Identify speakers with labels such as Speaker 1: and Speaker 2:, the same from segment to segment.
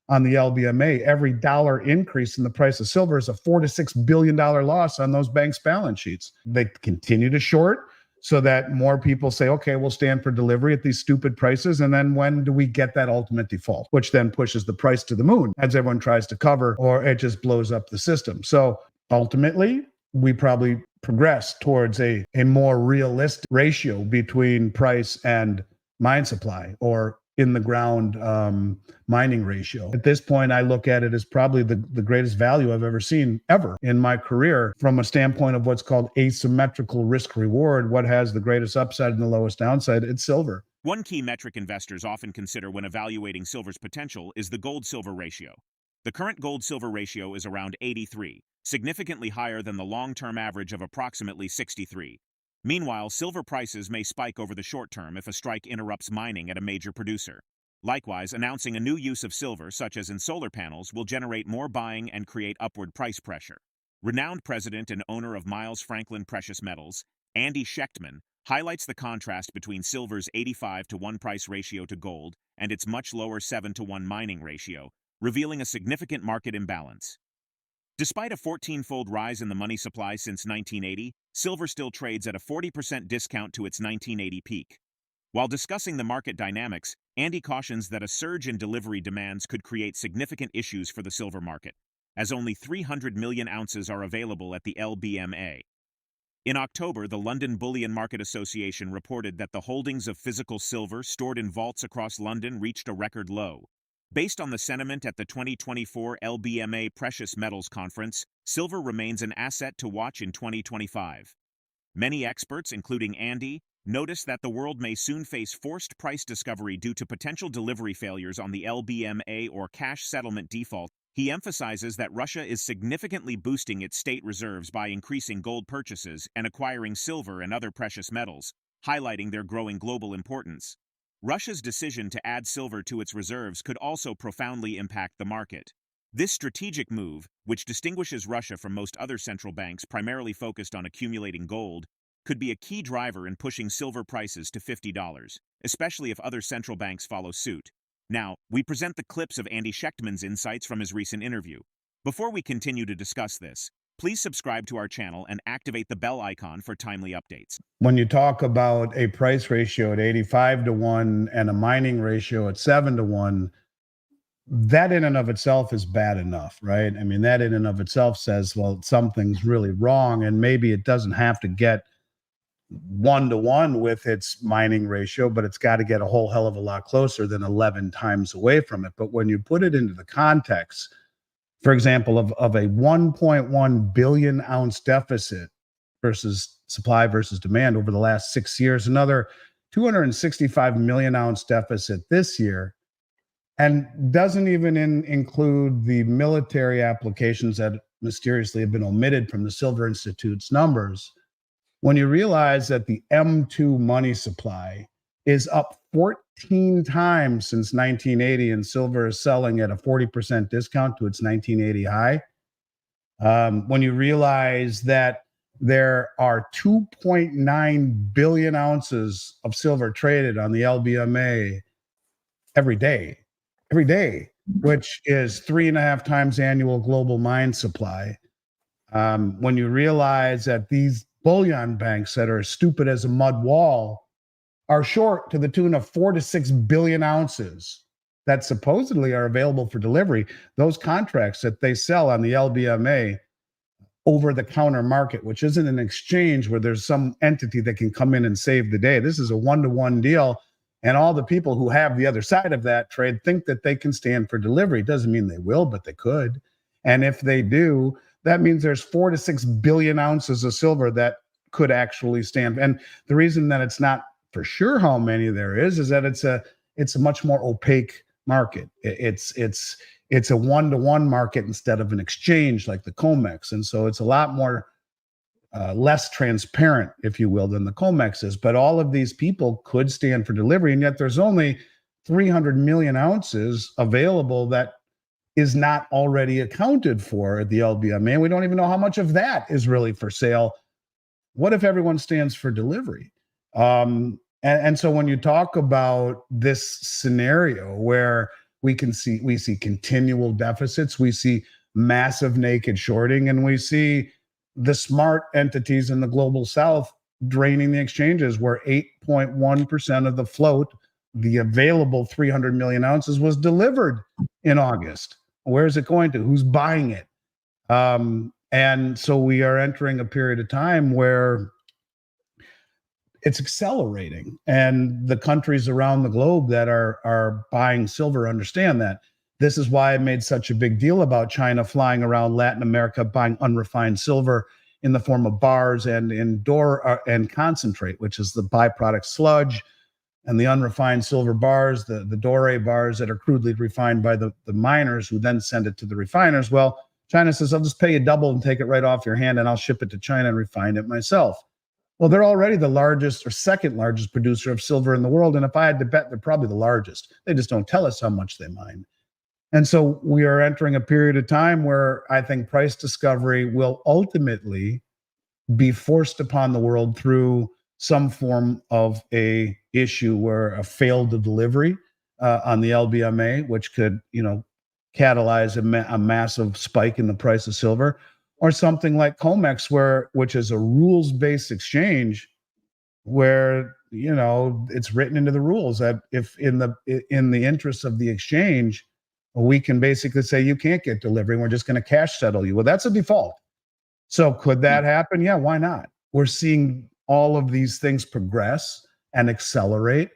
Speaker 1: on the LBMA, every dollar increase in the price of silver is a $4 to $6 billion loss on those banks' balance sheets. They continue to short so that more people say, okay, we'll stand for delivery at these stupid prices. And then when do we get that ultimate default, which then pushes the price to the moon as everyone tries to cover, or it just blows up the system. So ultimately, we probably progress towards a more realistic ratio between price and mine supply, or in the ground mining ratio. At this point, I look at it as probably the greatest value I've ever seen in my career from a standpoint of what's called asymmetrical risk reward. What has the greatest upside and the lowest downside? It's silver.
Speaker 2: One key metric investors often consider when evaluating silver's potential is the gold-silver ratio. The current gold-silver ratio is around 83, significantly higher than the long-term average of approximately 63. Meanwhile, silver prices may spike over the short term if a strike interrupts mining at a major producer. Likewise, announcing a new use of silver, such as in solar panels, will generate more buying and create upward price pressure. Renowned president and owner of Miles Franklin Precious Metals, AndySchectman, highlights the contrast between silver's 85-to-1 price ratio to gold and its much lower 7-to-1 mining ratio, revealing a significant market imbalance. Despite a 14-fold rise in the money supply since 1980, silver still trades at a 40% discount to its 1980 peak. While discussing the market dynamics, Andy cautions that a surge in delivery demands could create significant issues for the silver market, as only 300 million ounces are available at the LBMA. In October, the London Bullion Market Association reported that the holdings of physical silver stored in vaults across London reached a record low. Based on the sentiment at the 2024 LBMA Precious Metals Conference, silver remains an asset to watch in 2025. Many experts, including Andy, notice that the world may soon face forced price discovery due to potential delivery failures on the LBMA or cash settlement default. He emphasizes that Russia is significantly boosting its state reserves by increasing gold purchases and acquiring silver and other precious metals, highlighting their growing global importance. Russia's decision to add silver to its reserves could also profoundly impact the market. This strategic move, which distinguishes Russia from most other central banks primarily focused on accumulating gold, could be a key driver in pushing silver prices to $50, especially if other central banks follow suit. Now, we present the clips of AndySchectman's insights from his recent interview. Before we continue to discuss this, please subscribe to our channel and activate the bell icon for timely updates.
Speaker 1: When you talk about a price ratio at 85-to-1 and a mining ratio at 7-to-1, that in and of itself is bad enough, right? I mean, that in and of itself says, well, something's really wrong, and maybe it doesn't have to get 1-to-1 with its mining ratio, but it's got to get a whole hell of a lot closer than 11 times away from it. But when you put it into the context, for example, of a 1.1 billion ounce deficit versus supply versus demand over the last 6 years, another 265 million ounce deficit this year, and doesn't even include the military applications that mysteriously have been omitted from the Silver Institute's numbers. When you realize that the M2 money supply is up 14 times since 1980, and silver is selling at a 40% discount to its 1980 high. When you realize that there are 2.9 billion ounces of silver traded on the LBMA every day, which is 3.5 times annual global mine supply. When you realize that these bullion banks that are stupid as a mud wall are short to the tune of 4 to 6 billion ounces that supposedly are available for delivery, those contracts that they sell on the LBMA over the counter market, which isn't an exchange where there's some entity that can come in and save the day. This is a 1-to-1 deal. And all the people who have the other side of that trade think that they can stand for delivery. Doesn't mean they will, but they could. And if they do, that means there's 4 to 6 billion ounces of silver that could actually stand. And the reason that it's not for sure how many there is that it's a much more opaque market. It's a 1-to-1 market instead of an exchange like the COMEX. And so it's a lot more less transparent, if you will, than the COMEX is. But all of these people could stand for delivery, and yet there's only 300 million ounces available that is not already accounted for at the LBMA. And we don't even know how much of that is really for sale. What if everyone stands for delivery? And so when you talk about this scenario where we see continual deficits. We see massive naked shorting, and we see the smart entities in the global south draining the exchanges, where 8.1% of the float, the available 300 million ounces, was delivered in August. Where is it going to? Who's buying it? And so we are entering a period of time where it's accelerating, and the countries around the globe that are buying silver understand that. This is why I made such a big deal about China flying around Latin America buying unrefined silver in the form of bars and and concentrate, which is the byproduct sludge, and the unrefined silver bars, the doré bars that are crudely refined by the miners who then send it to the refiners. Well, China says, I'll just pay you double and take it right off your hand, and I'll ship it to China and refine it myself. Well, they're already the largest or second largest producer of silver in the world. And if I had to bet, they're probably the largest. They just don't tell us how much they mine. And so we are entering a period of time where I think price discovery will ultimately be forced upon the world through some form of a issue where a failed delivery on the LBMA, which could, catalyze a massive spike in the price of silver, or something like COMEX, which is a rules-based exchange, where it's written into the rules that if in the interest of the exchange, we can basically say you can't get delivery, and we're just going to cash settle you. Well, that's a default. So could that happen? Yeah, why not? We're seeing all of these things progress and accelerate,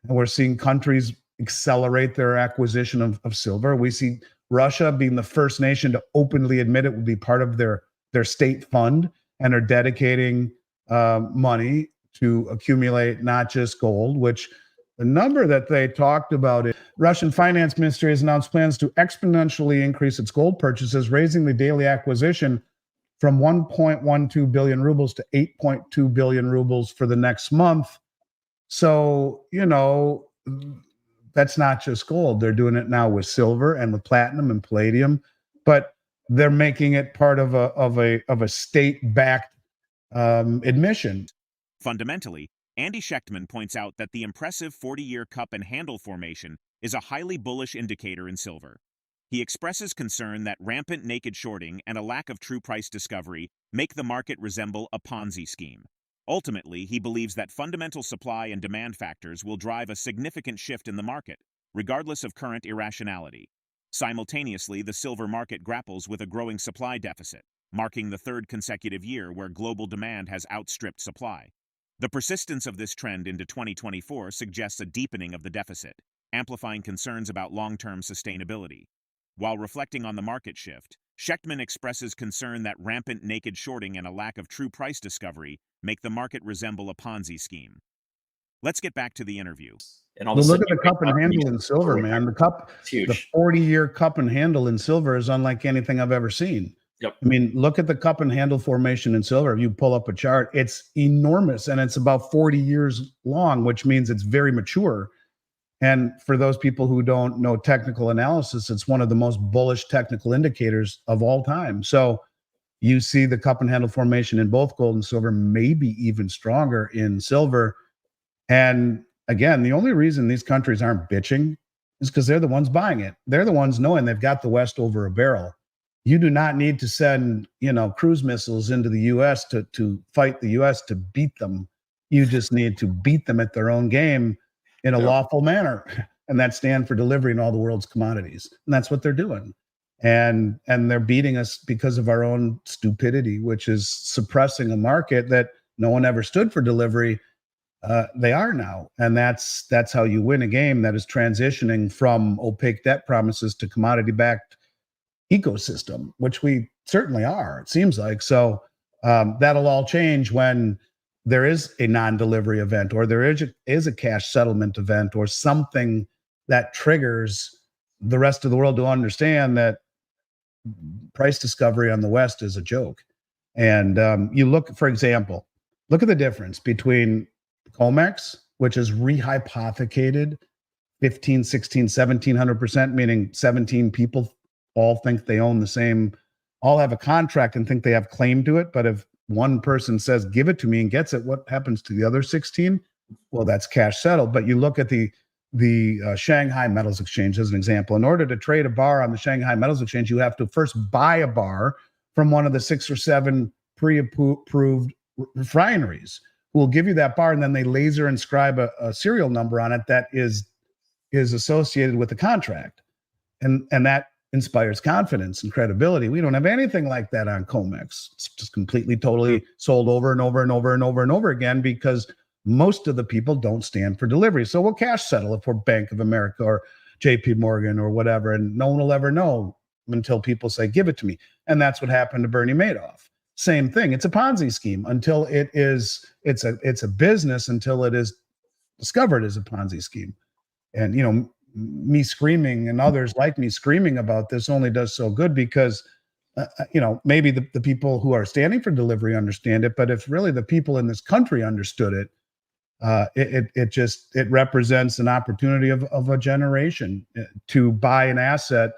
Speaker 1: and we're seeing countries accelerate their acquisition of silver. We see Russia being the first nation to openly admit it will be part of their state fund, and are dedicating money to accumulate not just gold, which the number that they talked about, Russian finance ministry has announced plans to exponentially increase its gold purchases, raising the daily acquisition from 1.12 billion rubles to 8.2 billion rubles for the next month. So, that's not just gold. They're doing it now with silver and with platinum and palladium, but they're making it part of a state-backed admission.
Speaker 2: Fundamentally, AndySchectman points out that the impressive 40-year cup and handle formation is a highly bullish indicator in silver. He expresses concern that rampant naked shorting and a lack of true price discovery make the market resemble a Ponzi scheme. Ultimately, he believes that fundamental supply and demand factors will drive a significant shift in the market, regardless of current irrationality. Simultaneously, the silver market grapples with a growing supply deficit, marking the third consecutive year where global demand has outstripped supply. The persistence of this trend into 2024 suggests a deepening of the deficit, amplifying concerns about long-term sustainability. While reflecting on the market shift, Schectman expresses concern that rampant naked shorting and a lack of true price discovery make the market resemble a Ponzi scheme. Let's get back to the interview.
Speaker 3: And all
Speaker 1: Well,
Speaker 3: of a
Speaker 1: look
Speaker 3: sudden,
Speaker 1: at the cup and handle in silver, man.
Speaker 3: It's huge.
Speaker 1: The 40-year cup and handle in silver is unlike anything I've ever seen.
Speaker 3: Yep.
Speaker 1: I mean, look at the cup and handle formation in silver. If you pull up a chart, it's enormous, and it's about 40 years long, which means it's very mature. And for those people who don't know technical analysis, it's one of the most bullish technical indicators of all time. So you see the cup and handle formation in both gold and silver, maybe even stronger in silver. And again, the only reason these countries aren't bitching is because they're the ones buying it. They're the ones knowing they've got the West over a barrel. You do not need to send, cruise missiles into the U.S. to fight the U.S. to beat them. You just need to beat them at their own game in a lawful manner, and that stand for delivering all the world's commodities. And that's what they're doing. And they're beating us because of our own stupidity, which is suppressing a market that no one ever stood for delivery. They are now. And that's how you win a game that is transitioning from opaque debt promises to commodity-backed ecosystem, which we certainly are, it seems like. So that'll all change when there is a non-delivery event, or there is a cash settlement event, or something that triggers the rest of the world to understand that price discovery on the West is a joke. And you look, for example, look at the difference between COMEX, which is rehypothecated 15, 16, 1700%, meaning 17 people all think they own the same, all have a contract and think they have claim to it. But if one person says, give it to me, and gets it, what happens to the other 16? Well, that's cash settled. But you look at the the Shanghai Metals Exchange as an example. In order to trade a bar on the Shanghai Metals Exchange, you have to first buy a bar from one of the 6 or 7 pre-approved refineries who will give you that bar, and then they laser inscribe a serial number on it that is associated with the contract, and that inspires confidence and credibility. We don't have anything like that on COMEX. It's just completely, totally sold over and over and over and over and over again because most of the people don't stand for delivery. So we'll cash settle if we're Bank of America or JP Morgan or whatever, and no one will ever know until people say, give it to me. And that's what happened to Bernie Madoff. Same thing. It's a Ponzi scheme until it's a business until it is discovered as a Ponzi scheme. And, me screaming and others like me screaming about this only does so good because, maybe the people who are standing for delivery understand it, but if really the people in this country understood it, it represents an opportunity of a generation to buy an asset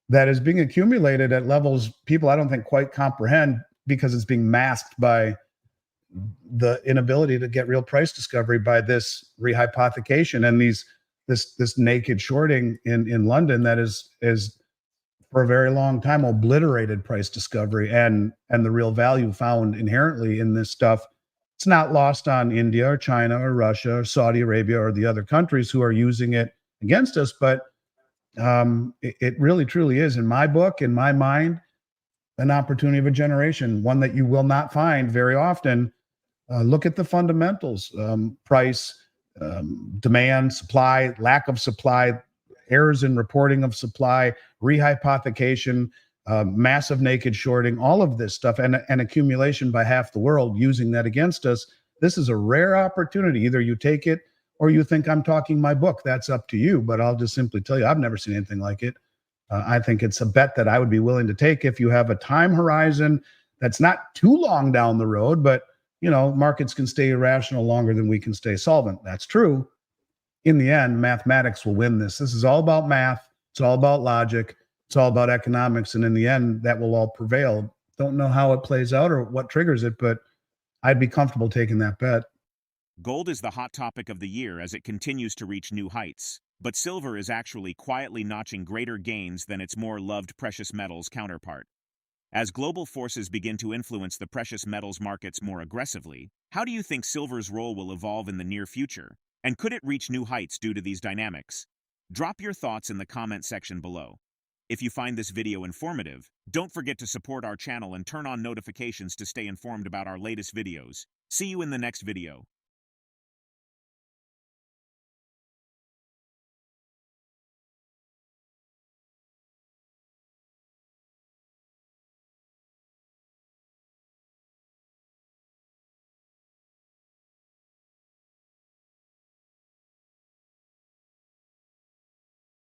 Speaker 1: that is being accumulated at levels people I don't think quite comprehend because it's being masked by the inability to get real price discovery by this rehypothecation and this naked shorting in London that is for a very long time obliterated price discovery and the real value found inherently in this stuff. It's not lost on India or China or Russia or Saudi Arabia or the other countries who are using it against us, but it really truly is, in my book, in my mind, an opportunity of a generation, one that you will not find very often. Look at the fundamentals, price, demand, supply, lack of supply, errors in reporting of supply, rehypothecation, massive naked shorting, all of this stuff, and accumulation by half the world using that against us. This is a rare opportunity. Either you take it or you think I'm talking my book. That's up to you. But I'll just simply tell you, I've never seen anything like it. I think it's a bet that I would be willing to take if you have a time horizon that's not too long down the road, but markets can stay irrational longer than we can stay solvent. That's true. In the end, mathematics will win this. This is all about math. It's all about logic. It's all about economics. And in the end, that will all prevail. Don't know how it plays out or what triggers it, but I'd be comfortable taking that bet.
Speaker 2: Gold is the hot topic of the year as it continues to reach new heights, but silver is actually quietly notching greater gains than its more loved precious metals counterpart. As global forces begin to influence the precious metals markets more aggressively, how do you think silver's role will evolve in the near future? And could it reach new heights due to these dynamics? Drop your thoughts in the comment section below. If you find this video informative, don't forget to support our channel and turn on notifications to stay informed about our latest videos. See you in the next video.